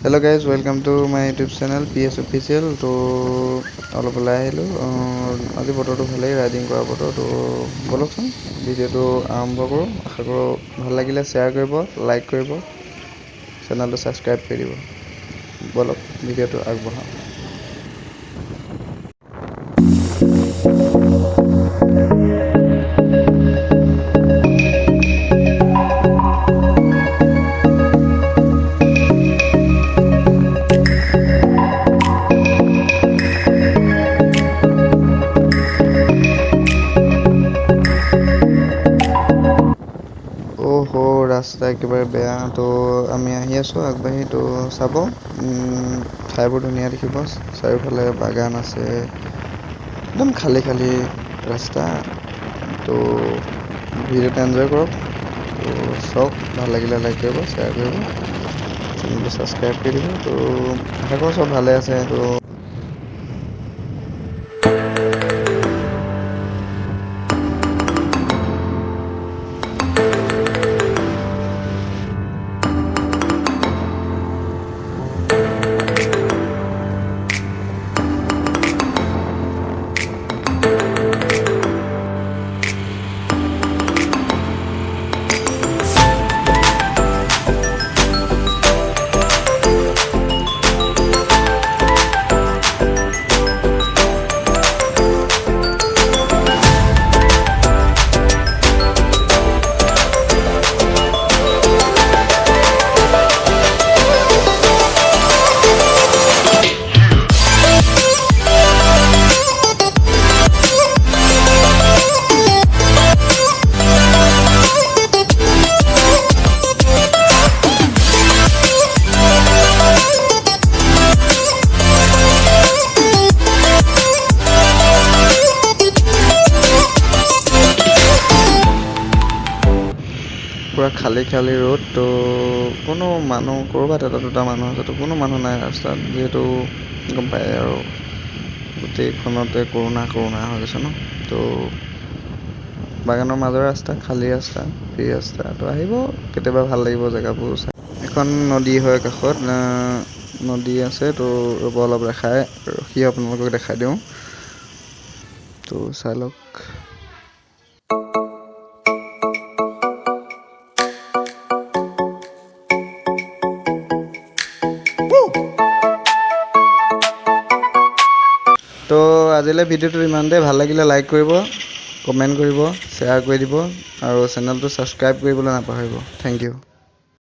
Hello guys, welcome to my YouTube channel PS Official. তো অলপ ওলাই আহিলোঁ আজি বতৰটো ভালেই, ৰাইডিং কৰা বতৰ। তো ব'লকচোন ভিডিঅ'টো আৰম্ভ কৰোঁ। আশা কৰোঁ ভাল লাগিলে শ্বেয়াৰ কৰিব, লাইক কৰিব, চেনেলটো ছাবস্ক্ৰাইব কৰি দিব। ব'লক ভিডিঅ'টো আগবঢ়াওঁ। ৰাস্তা একেবাৰে বেয়া। তো আমি আহি আছোঁ আগবাঢ়ি। তো চাব, ঠাইবোৰ ধুনীয়া দেখিব, চাৰিওফালে বাগান আছে, একদম খালী খালী ৰাস্তা। তো ভিডিঅ'টো এনজয় কৰক। তো চাওক, ভাল লাগিলে লাইক কৰিব, শ্বেয়াৰ কৰিব, চেনেলটো ছাবস্ক্ৰাইব কৰি দিব। তো আশা কৰোঁ চব ভালে আছে। তো পুৰা খালী খালী ৰোড। তো কোনো মানুহ, ক'ৰবাত এটা দুটা মানুহ আছে, তো কোনো মানুহ নাই ৰাস্তাত, যিহেতু গম পায় আৰু গোটেইখনতে কৰোণা হৈ গৈছে ন। তো বাগানৰ মাজৰ ৰাস্তা, খালী ৰাস্তা, ফ্ৰী ৰাস্তা। তো আহিব কেতিয়াবা, ভাল লাগিব জেগাবোৰ চাই। এখন নদী হয় কাষত, নদী আছে। তো ৰ'ব, অলপ ৰখি আপোনালোকক দেখাই দিওঁ। তো চাই লওক। তো আজিলৈ ভিডিঅ'টো ইমানতে। ভাল লাগিলে লাইক কৰিব, কমেণ্ট কৰিব, শ্বেয়াৰ কৰি দিব, আৰু চেনেলটো ছাবস্ক্ৰাইব কৰিবলৈ নাপাহৰিব। Thank U.